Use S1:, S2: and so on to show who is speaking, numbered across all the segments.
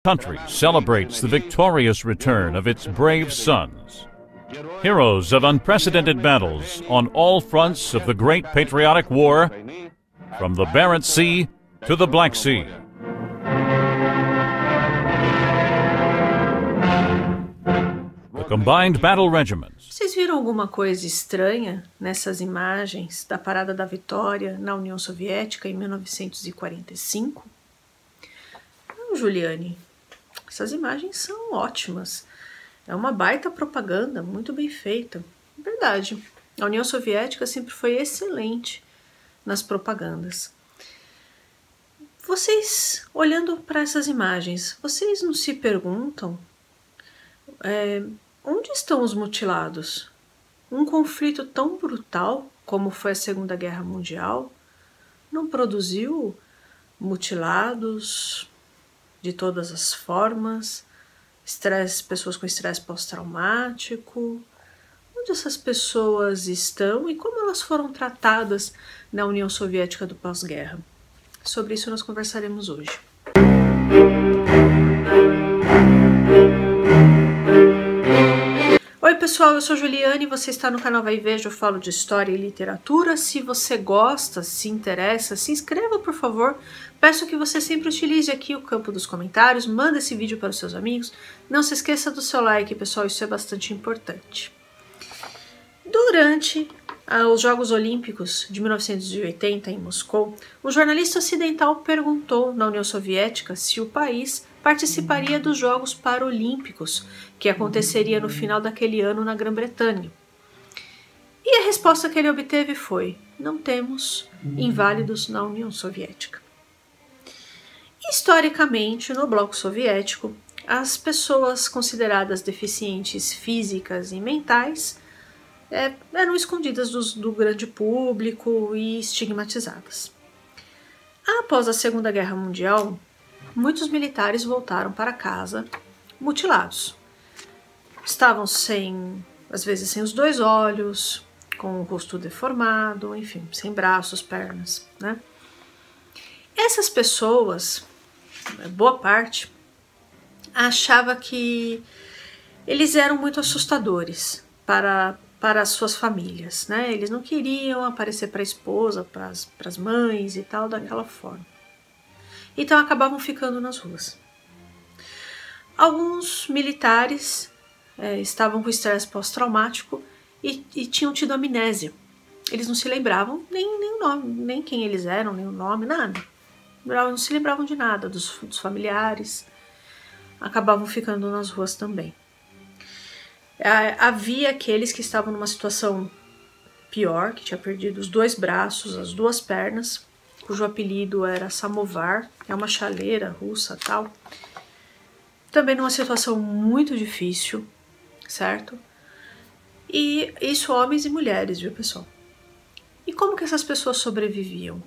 S1: country celebrates the victorious return of its brave sons. Heroes of unprecedented battles on all fronts of the Great Patriotic War, from the Barents Sea to the Black Sea. The combined battle regiments.
S2: Vocês viram alguma coisa estranha nessas imagens da Parada da Vitória na União Soviética em 1945? Não, Juliane, essas imagens são ótimas. É uma baita propaganda, muito bem feita. Verdade, a União Soviética sempre foi excelente nas propagandas. Vocês, olhando para essas imagens, vocês não se perguntam onde estão os mutilados? Um conflito tão brutal como foi a Segunda Guerra Mundial não produziu mutilados de todas as formas, pessoas com estresse pós-traumático? Onde essas pessoas estão e como elas foram tratadas na União Soviética do pós-guerra? Sobre isso nós conversaremos hoje. Oi pessoal, eu sou Juliane e você está no canal Vai e Veja, eu falo de história e literatura. Se você gosta, se interessa, se inscreva por favor. Peço que você sempre utilize aqui o campo dos comentários, manda esse vídeo para os seus amigos. Não se esqueça do seu like, pessoal, isso é bastante importante. Durante os Jogos Olímpicos de 1980 em Moscou, um jornalista ocidental perguntou na União Soviética se o país participaria dos Jogos Paralímpicos, que aconteceria no final daquele ano na Grã-Bretanha. E a resposta que ele obteve foi: não temos inválidos na União Soviética. Historicamente, no bloco soviético, as pessoas consideradas deficientes físicas e mentais eram escondidas do grande público e estigmatizadas. Após a Segunda Guerra Mundial, muitos militares voltaram para casa mutilados. Estavam às vezes sem os dois olhos, com o rosto deformado, enfim, sem braços, pernas, né? Essas pessoas, boa parte, achava que eles eram muito assustadores para as suas famílias, né? Eles não queriam aparecer para a esposa, para as mães e tal, daquela forma. Então acabavam ficando nas ruas. Alguns militares estavam com estresse pós-traumático e tinham tido amnésia. Eles não se lembravam nem o nome, nem quem eles eram, nem o nome, nada. Não se lembravam de nada, dos familiares. Acabavam ficando nas ruas também. Havia aqueles que estavam numa situação pior, que tinha perdido os dois braços, as duas pernas, cujo apelido era samovar, é uma chaleira russa tal. Também numa situação muito difícil, certo? E isso homens e mulheres, viu pessoal? E como que essas pessoas sobreviviam?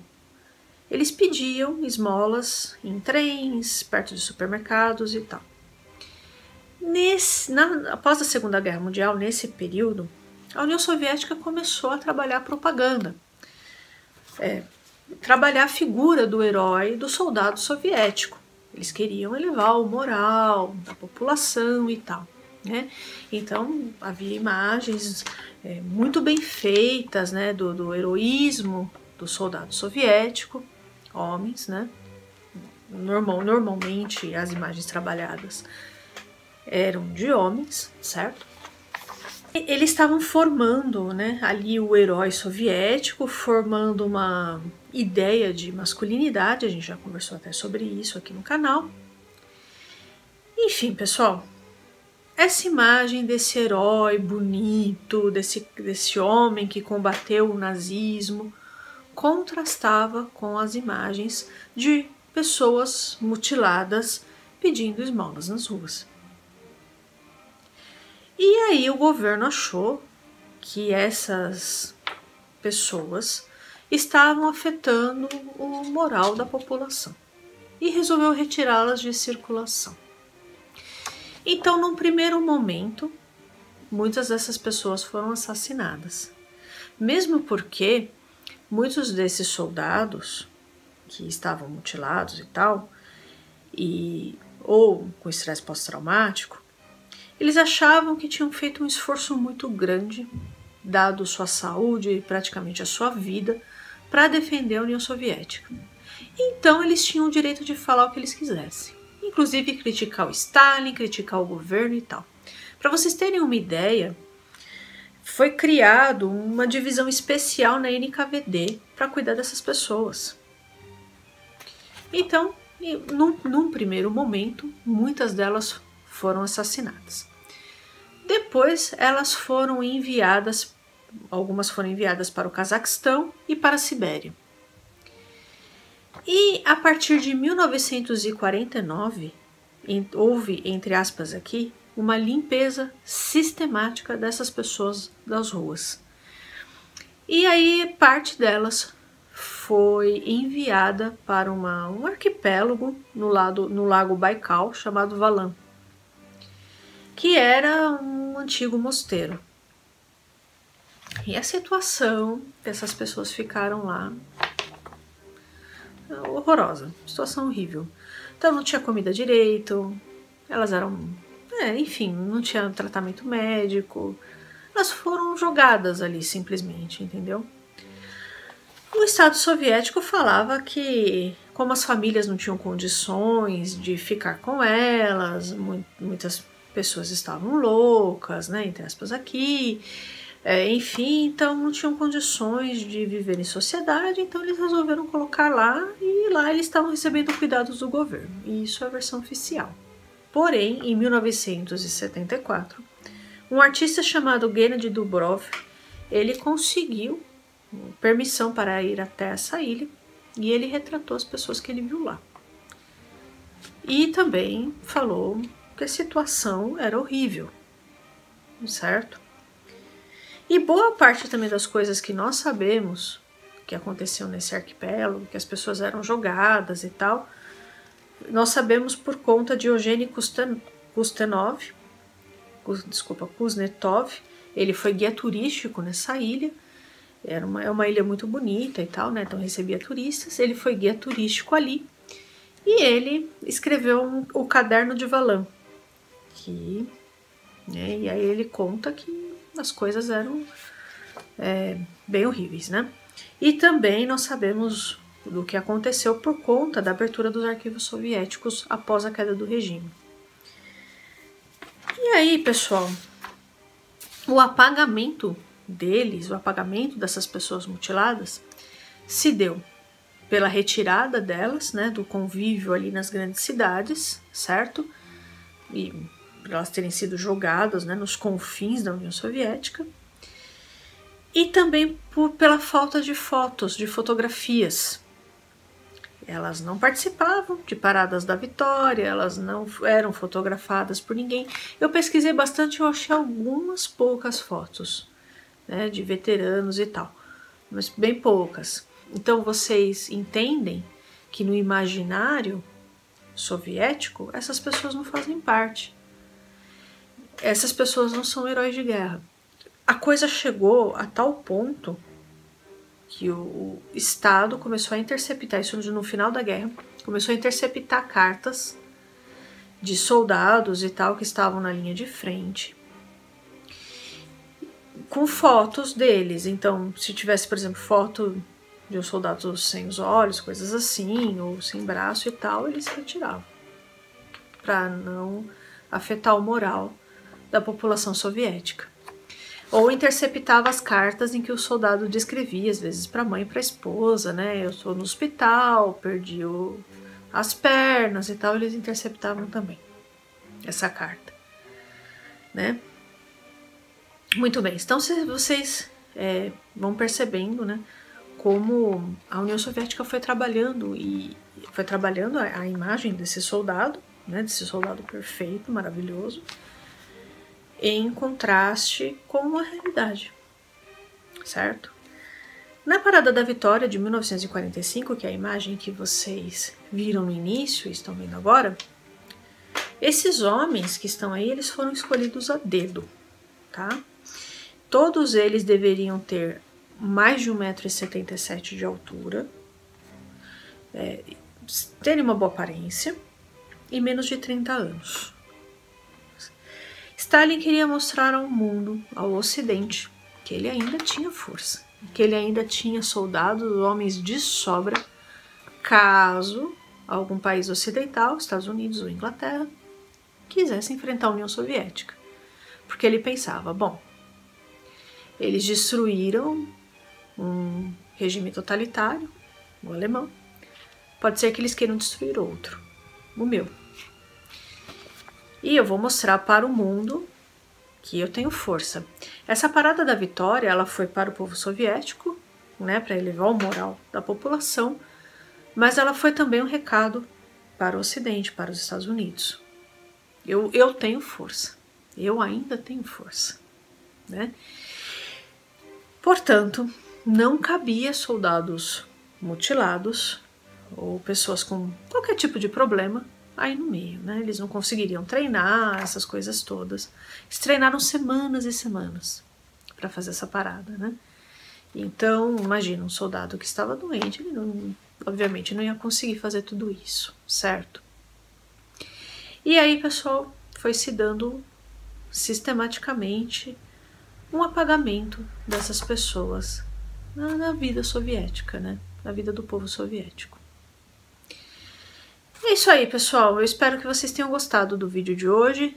S2: Eles pediam esmolas em trens, perto de supermercados e tal. Após a Segunda Guerra Mundial, nesse período, a União Soviética começou a trabalhar propaganda. Trabalhar a figura do herói, do soldado soviético. Eles queriam elevar o moral da população e tal, né? Então havia imagens muito bem feitas, né, do heroísmo do soldado soviético, homens, né? Normalmente as imagens trabalhadas eram de homens, certo? Eles estavam formando, né, ali o herói soviético, formando uma ideia de masculinidade, a gente já conversou até sobre isso aqui no canal. Enfim, pessoal, essa imagem desse herói bonito, desse homem que combateu o nazismo, contrastava com as imagens de pessoas mutiladas pedindo esmolas nas ruas. E aí o governo achou que essas pessoas estavam afetando o moral da população e resolveu retirá-las de circulação. Então, num primeiro momento, muitas dessas pessoas foram assassinadas, mesmo porque muitos desses soldados que estavam mutilados e tal, e ou com estresse pós-traumático, eles achavam que tinham feito um esforço muito grande, dado sua saúde e praticamente a sua vida, para defender a União Soviética. Então eles tinham o direito de falar o que eles quisessem, inclusive criticar o Stalin, criticar o governo e tal. Para vocês terem uma ideia, foi criado uma divisão especial na NKVD para cuidar dessas pessoas. Então, num primeiro momento, muitas delas foram assassinadas. Depois, elas foram enviadas, algumas foram enviadas para o Cazaquistão e para a Sibéria. E a partir de 1949, houve, entre aspas aqui, uma limpeza sistemática dessas pessoas das ruas. E aí parte delas foi enviada para um arquipélago no lago Baikal, chamado Valan, que era um antigo mosteiro. E a situação dessas pessoas ficaram lá horrorosa, situação horrível. Então não tinha comida direito, elas eram... enfim, não tinha tratamento médico, elas foram jogadas ali simplesmente, entendeu? O Estado soviético falava que, como as famílias não tinham condições de ficar com elas, muitas pessoas estavam loucas, né, entre aspas aqui, enfim, então não tinham condições de viver em sociedade, então eles resolveram colocar lá, e lá eles estavam recebendo cuidados do governo, e isso é a versão oficial. Porém, em 1974, um artista chamado Gennady Dubrov, ele conseguiu permissão para ir até essa ilha e ele retratou as pessoas que ele viu lá. E também falou que a situação era horrível, certo? E boa parte também das coisas que nós sabemos que aconteceu nesse arquipélago, que as pessoas eram jogadas e tal, nós sabemos por conta de Eugênio Kuznetsov. Ele foi guia turístico nessa ilha. É uma ilha muito bonita e tal, né? Então recebia turistas. Ele foi guia turístico ali. E ele escreveu o Caderno de Valan. E aí ele conta que as coisas eram bem horríveis, né? E também nós sabemos do que aconteceu por conta da abertura dos arquivos soviéticos após a queda do regime. E aí, pessoal, o apagamento deles, o apagamento dessas pessoas mutiladas, se deu pela retirada delas, né, do convívio ali nas grandes cidades, certo? E por elas terem sido jogadas, né, nos confins da União Soviética. E também pela falta de fotos, de fotografias. Elas não participavam de paradas da Vitória, elas não eram fotografadas por ninguém. Eu pesquisei bastante e eu achei algumas poucas fotos, né, de veteranos e tal, mas bem poucas. Então vocês entendem que no imaginário soviético essas pessoas não fazem parte. Essas pessoas não são heróis de guerra. A coisa chegou a tal ponto que o Estado começou a interceptar, isso no final da guerra, começou a interceptar cartas de soldados e tal que estavam na linha de frente, com fotos deles. Então, se tivesse, por exemplo, foto de um soldado sem os olhos, coisas assim, ou sem braço e tal, eles retiravam, para não afetar o moral da população soviética. Ou interceptava as cartas em que o soldado descrevia, às vezes para a mãe e para a esposa, né? Eu estou no hospital, perdi as pernas e tal, eles interceptavam também essa carta, né? Muito bem, então vocês vão percebendo, né, como a União Soviética foi trabalhando a imagem desse soldado, né, desse soldado perfeito, maravilhoso, em contraste com a realidade, certo? Na Parada da Vitória de 1945, que é a imagem que vocês viram no início e estão vendo agora, esses homens que estão aí, eles foram escolhidos a dedo, tá? Todos eles deveriam ter mais de 1,77 m de altura, terem uma boa aparência em menos de 30 anos. Stalin queria mostrar ao mundo, ao Ocidente, que ele ainda tinha força, que ele ainda tinha soldados, homens de sobra, caso algum país ocidental, Estados Unidos ou Inglaterra, quisesse enfrentar a União Soviética. Porque ele pensava, bom, eles destruíram um regime totalitário, o alemão, pode ser que eles queiram destruir outro, o meu. E eu vou mostrar para o mundo que eu tenho força. Essa parada da vitória, ela foi para o povo soviético, né, para elevar o moral da população, mas ela foi também um recado para o Ocidente, para os Estados Unidos. Eu tenho força. Eu ainda tenho força, né? Portanto, não cabia soldados mutilados ou pessoas com qualquer tipo de problema aí no meio, né? Eles não conseguiriam treinar, essas coisas todas. Eles treinaram semanas e semanas para fazer essa parada, né? Então, imagina, um soldado que estava doente, ele não, obviamente não ia conseguir fazer tudo isso, certo? E aí, pessoal, foi se dando sistematicamente um apagamento dessas pessoas na vida soviética, né? Na vida do povo soviético. É isso aí, pessoal. Eu espero que vocês tenham gostado do vídeo de hoje.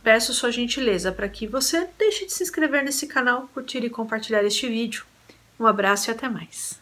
S2: Peço sua gentileza para que você deixe de se inscrever nesse canal, curtir e compartilhar este vídeo. Um abraço e até mais.